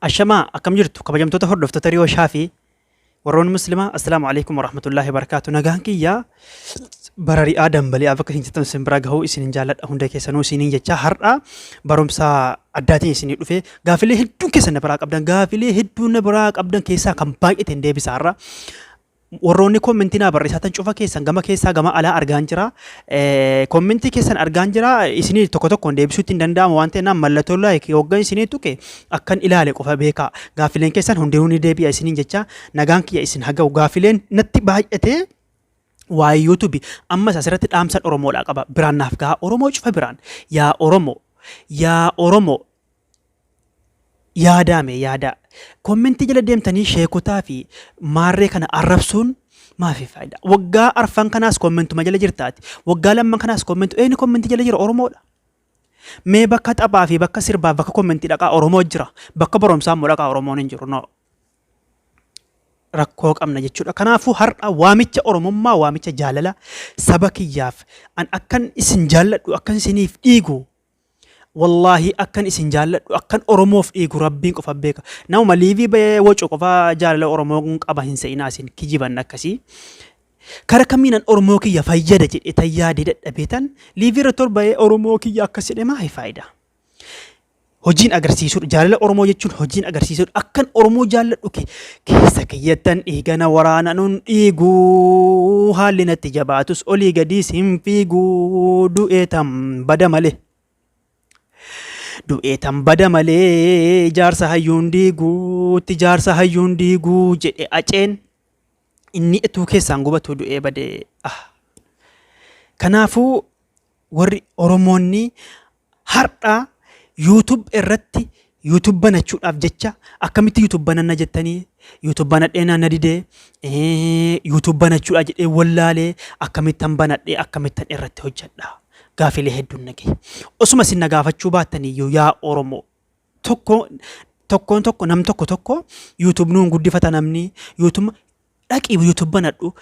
Ashamaa akkam jirtu kabajamtoota hordoftoota Riyoo Shaafii warroonni muslimaa assalaamu alaikum warahmatullahi wabarakaatu. Nagaan kiyyaa bararii aadam balee akka hin jettan simbira gahuu isinin jaalladha hunda keessanuu isinin jecha har'a barumsa addaatiin isinii dhufe gaafilee hedduu keessan na biraa qabdan gaafilee hedduu na biraa qabdan keessaa kan baay'ateen deebisa har'a. Warroonni kommentii naa barreessatan cufa keessan gama keessaa gama alaa argaan jira. Kommentii keessan argaan jira isinii tokko tokkoon deebisuutti hin danda'amu waan ta'eef mallattoo like hoggan isinii tuqe akkan ilaale qofa beekaa. Gaafileen keessan hundinuu ni deebi'a isiniin jecha nagaan kiyya isin haga'u gaafileen natti baay'ate waa'ee YouTube ammas asirratti dhaamsan Oromoodhaa qaba. Biraan naaf gahaa Oromoo cufa biraan yaa Oromoo yaadaame yaada. Kommentii jala deemtanii sheekotaa fi maarree kana arrabsuun maafi faayida? Waggaa arfan kanaas kommentuma jala jirtaati. Waggaa lamman kanaas kommentii kommentii jala jira Oromoodha. Mee bakka taphaa fi bakka sirbaa bakka kommentii dhaqaa Oromoo jira. Bakka barumsaa immoo dhaqaa Oromoon hin jiru. No. Rakkoo qabna jechuudha. Kanaafuu har'a waamicha Oromummaa waamicha jaalala saba kiyyaaf an akkan isin jaalladhu akkan isiniif dhiigu. Wallahi akkan isin jaalladhu akkan Oromoof dhiigu rabbiin qofa beeka. Nama liivii ba'ee wacuu qofa jaalala Oromoo qaba hin sa'inaa isin kijiban akkasii. Kara kamiinan Oromoo kiyya fayyada jedhee tayyaadee dadhabeetan liivii irra torba'ee Oromoo kiyya akkas jedhee maa faayida? Hojiin agarsiisuudha. Jaalala Oromoo jechuun hojiin agarsiisuudha. Akkan Oromoo jaalladhu keessa kiyyattan dhiigana waraana nun dhiiguu haalli natti jabaatus olii gadiis hin fiiguu du'eetam bada malee. Du'eetan bada malee jaarsa hayyuun diiguutti jaarsa hayyuun diiguu jedhe aceen inni ituu keessaan gubatu du'ee badee. Kanaafuu warri Oromoonni har'a YouTube irratti YouTube banachuudhaaf jecha akkamitti YouTube bananna jettanii YouTube banadhee na didee YouTube banachuudhaaf jedhee wallaalee akkamittan banadhee akkamittan irratti hojjedha. Gaafilee hedduun nagee. Osuma isin nagaafachuu baattanii yaa Oromoo tokko nam tokko YouTube nuun guddifata namni YouTube dhaqii YouTube banadhu.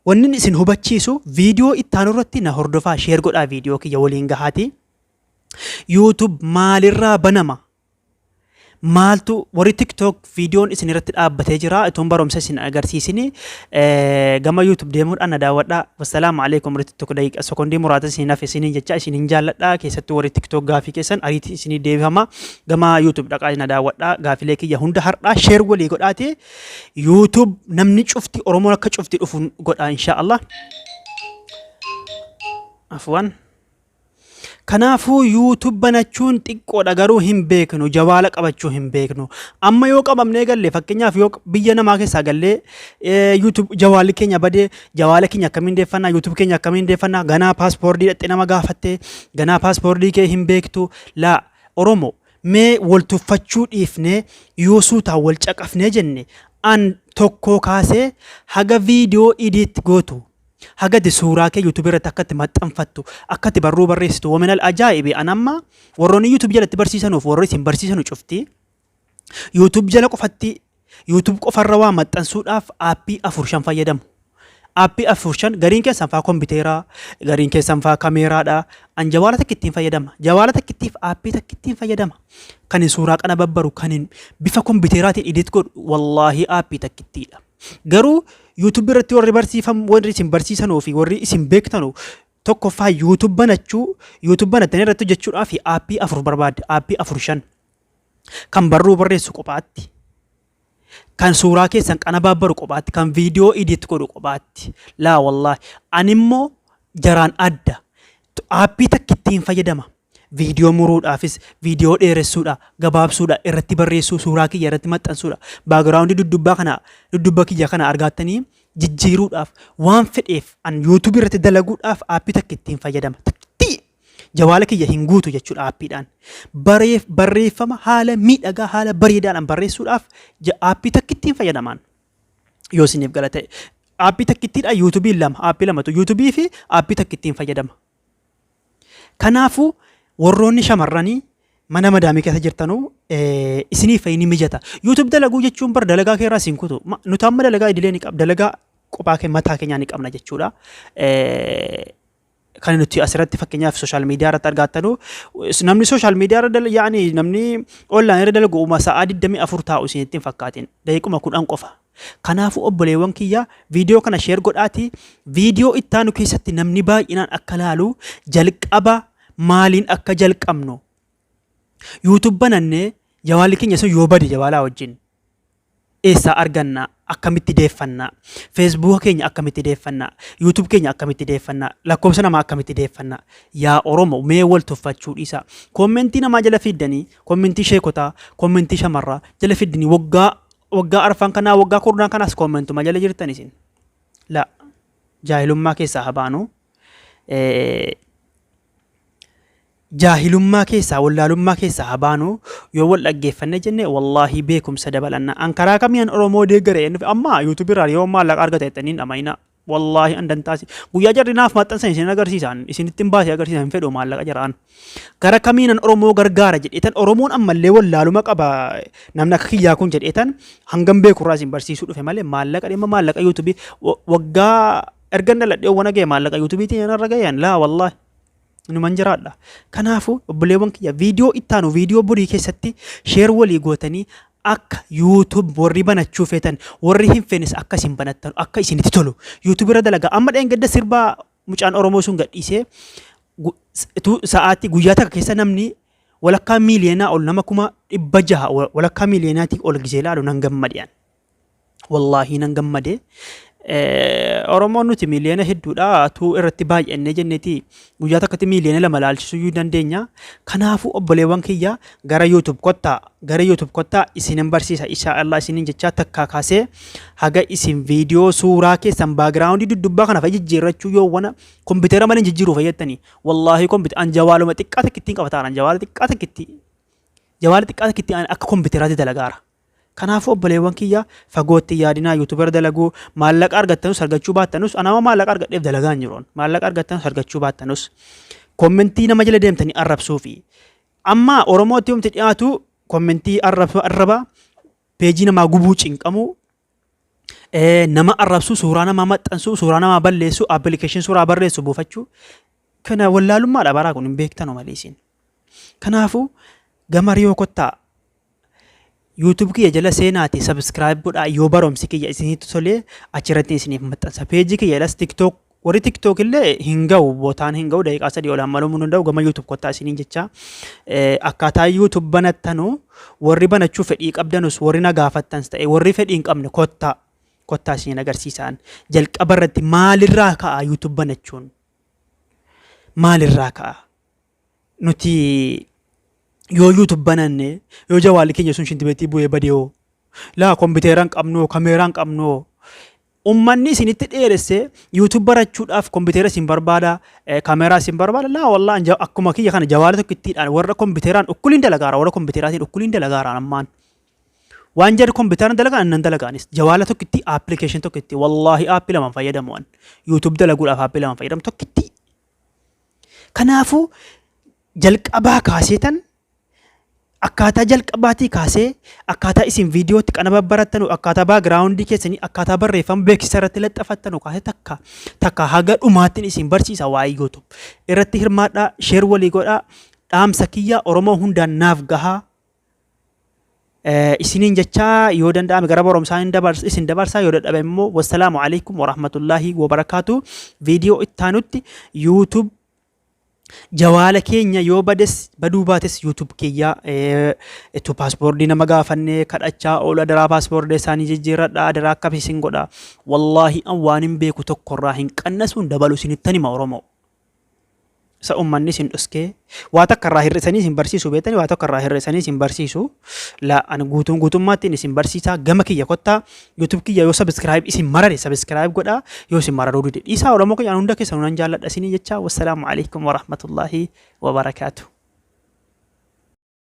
Wanni isin hubachiisu viidiyoo ittaanu irratti na hordofaa share godhaa viidiyoo kiyya waliin gahaati. YouTube maalirraa banama? Maaltu warri TikTok viidiyoon isin irratti dhaabbatee jira itoon barumsa isin agarsiisini gama YouTube deemuudhaan na daawwadhaa. Wassalaamu alaikum warri TikTok daqiiqa sekondii muraasa isin hafe isiniin jecha isiniin jaalladhaa keessattuu warri TikTok gaafii keessan ariitii isinii deebifama gama YouTube dhaqaa na daawwadhaa gaafilee kiyya hunda har'aa share walii godhaati YouTube namni cufti Oromoon akka cufti dhufu godhaa inshaallah. Afwan. Kanaafuu YouTube banachuun xiqqoodha garuu hin beeknu jawaala qabachuu hin beeknu. Amma yoo qabamnee galle fakkeenyaaf yoo biyya namaa keessaa gallee YouTube jawaalli keenya badee jawaala keenya akkamiin deeffannaa YouTube keenya akkamiin deeffannaa ganaa paaspoortii dhaqxee nama gaafattee ganaa paaspoortii kee hin beektu laa Oromoo mee wal tuffachuu dhiifnee yoo suutaa wal caqafnee jenne an tokko kaasee haga viidiyoo idiitti gootu. Hagati suuraa kee YouTube irratti akkatti maxxanfattu akkatti barruu barreessitu waminal ajaa'ibi anamma warroonni YouTube jalatti barsiisanuuf warri isin barsiisanu cufti YouTube jala qofatti YouTube qofarra waa maxxansuudhaaf aappii 4-5 fayyadamu. Aappii 4-5 gariin keessan faa kompiiteeraa gariin keessan faa kaameeraadha. An jawaala takka ittiin fayyadama. Jawaala takka ittiif aappii takka ittiin fayyadama. Kan suuraa kana babbaru kan bifa kompiiteeraatiin edit godhu wallahi aappii takka ittiidha. Garuu YouTube irratti warri barsiifamu warri isin barsiisanuu fi warri isin beektanu tokkoffaa YouTube banattanii irratti hojjechuudhaaf aappii 4 barbaadde aappii 4-5 kan barruu barreessu kophaatti kan suuraa keessan qana babbaru kophaatti kan viidiyoo edit godhu kophaatti laa wallahi animmoo jaraan adda aappii takka ittiin fayyadama. Viidiyoo muruudhaafis viidiyoo dheeressuudha gabaabsuudha irratti barreessuu suuraa kiyya irratti maxxansuudha baagiraawundi duddubbaa kiyya kana argattanii jijjiiruudhaaf waan fedheef an YouTube irratti dalaguudhaaf aappii takka ittiin fayyadama. Takki jawaala kiyya hin guutu jechuudha aappiidhaan barreeffama haala miidhagaa haala bareedaadhaan barreessuudhaaf aappii takka ittiin fayyadaman yoo isiniif gala ta'e aappii takka ittiidha YouTube lama aappii lamatu YouTube fi aappii takka ittiin fayyadama. Kanaafuu warroonni shamarranii mana madaamii keessa jirtanuu isiniif ni mijata. YouTube dalaguu jechuun bar dalagaa keerraa isin kutu. Nuti amma dalagaa idilee ni qabna. Dalagaa qophaa mataa keenyaa ni qabna jechuudha. kan nuti asirratti fakkeenyaaf sooshaal miidiyaa irratti argattanu namni sooshaal miidiyaa irra yaani namni online irra dalagu sa'aa 24 taa'u isinitti hin fakkaatin daqiiquma 10 qofa. Kanaafuu obboleewwan kiyya viidiyoo kana sheer godhaati viidiyoo ittaanu keessatti namni baay'inaan akka laalu jalqaba maaliin akka jalqabnu YouTube banannee jawaalli keenya sun yoo bade jawaalaa wajjin eessaa arganna akkamitti deeffanna Facebook keenya akkamitti deeffanna YouTube keenya akkamitti deeffanna lakkoofsa namaa akkamitti deeffanna yaa Oromoo mee wal tuffachuu dhiisa kommentii namaa jala fiddanii kommentii sheekotaa kommentii shamarraa jala fiddanii waggaa arfan kanaa waggaa kurnaan kanaas kommentuma jala jirtan isin la jaahilummaa keessaa habaanu jaahilummaa keessaa wallaalummaa keessaa habaanu yoo wal dhaggeeffanne jenne wallahi beekumsa dabalanna ankaraa kamiyan Oromoo deeggare amma YouTube irraa yoo maallaqa argata jettaniin dhamayna wallahi andantaasi guyyaa jarri naaf maxxansan isin agarsiisan isinittiin baasee agarsiisan fedhu maallaqa jaraan gara kamiinan Oromoo gargaara jedheetan Oromoon ammallee wallaaluma qaba namni akka kiyyaa kun jedheetan hangam beekurraa isin barsiisuu dhufe malee maallaqa dhimma maallaqa YouTube waggaa ergan dhaladhee wana ga'e maallaqa YouTube tiin irra ga'an laa wallahi numan jiraadha. Kanaafu obboleewwan kiyya viidiyoo ittaanu viidiyoo burii keessatti sheer walii gootanii akka YouTube warri banachuu feetan warri hin feenis akka isin banattan akka isinitti tolu YouTube irra dalagaa amma dheengadda sirbaa mucaan Oromoo sun gadhiisee sa'aatii guyyaa takka keessa namni walakkaa miiliyoonaa ol nama 600 walakkaa miiliyoonaatii ol gisee laalu nan gammadeen wallahi nan gammadee Oromoon nuti miiliyoona hedduudha tu irratti baay'annee jenneeti guyyaa takkatti miiliyoona lama laalchisuu dandeenya. Kanaafuu obboleewwan kiyya gara YouTube kottaa isinin barsiisa inshaallah isinin jechaa takkaa kaasee haga isin viidiyoo suuraa keessan baagiraawundii duddubbaa kana fayyijjiirrachuu yoo wana kompiitara malee jijjiiruu fayyattanii wallahi kompiitara an jawaaluma xiqqaa takkitti qabataan jawaala xiqqaa takkitti akka kompiitaraatti dalagaara. Kanaafuu obboleewwan kiyya fagootti yaadinaa YouTube irra dalaguu maallaqa argattanus argachuu baattanus anama maallaqa argadheef dalagaa hin jiruun maallaqa argattanus argachuu baattanus kommentii nama jala deemtanii arrabsuu fi amma Oromootti yoomti dhiyaatu kommentii arraba peejii namaa gubuu cinqamu nama arrabsu suuraa namaa maxxansu suuraa namaa balleessu application suuraa barreessu buufachuu kana wallaalummaadha baraa kun hin beektanu malee isin. Kanaafuu gama riyoo kottaa YouTube kiyya jala seenaati subscribe godhaa yoo baromsi kiyya isinitti tolee achirratti isiniif maxxansa peejii kiyya jalas TikTok warri TikTok illee hin ga'u bootaan hin ga'u daqiiqaa 3 ol hammaluu mun danda'u gama YouTube kottaa isiniin jecha akkaataa YouTube banattanu warri banachuu fedhii qabdanus warri na gaafattans ta'e warri fedhii hin qabne kottaa isiniin agarsiisan jalqaba irratti maalirraa ka'a YouTube banachuun maalirraa ka'a nuti yoo YouTube bananne yoo jawaalli keenya sun shintibeetii bu'ee badee laa kompiitaraan qabnoo kaameraan qabnoo ummanni isinitti dheeresse YouTube barachuudhaaf kompiitara isin barbaada kaameraa isin barbaada laa wallaan akkuma kiyya kana jawaala tokkittiidhaan warra kompiitaraan ukkuliin dalagaara warra kompiitaraatiin ukkuliin dalagaaraan ammaan waan jarri kompiitaraan dalagaan nan dalagaanis jawaala tokkitti application tokkitti wallahi aappii lama fayyadamuwan YouTube dalaguudhaaf aappii lama fayyadamu tokkitti. Kanaafuu jalqabaa kaaseetan akkaataa jalqabaatii kaasee akkaataa isin viidiyootti qanaba barattanu akkaataa baagiraawundii keessanii akkaataa barreeffama beeksisa irratti laxxafattanu kaasee takka haga dhumaattiin isin barsiisa waa'ee YouTube irratti hirmaadhaa sheer walii godhaa dhaamsa kiyya Oromoo hundaan naaf gahaa isiniin jechaa yoo danda'ame gara barumsaa isin dabarsaa yoo dadhabe immoo wassalaamu alaikum warahmatullaahi wabarakaatu viidiyoo ittaanutti YouTube jawaala keenya yoo baduu baates YouTube kiyya etu paaspoortii nama gaafannee kadhachaa oola daraa paaspoortii isaanii jijjiirradhaa daraa akka isin godha wallahi an waan hin beeku tokkorraa hin qannasuun dabalu isinittan hima Oromoo sa ummanni isin dhuskee waa takka irraa hir'isanii isin barsiisu beektanii waa takka irraa hir'isanii isin barsiisu la an guutummaatti isin barsiisaa gama kiyya kottaa YouTube kiyya yoo subscribe isin marare subscribe godhaa yoo isin mararuu dide dhiisaa Oromoo kiyya hunda keessan nan jaalladha isinii jecha wassalaamu alaikum warahmatullaahi wabarakaatuh.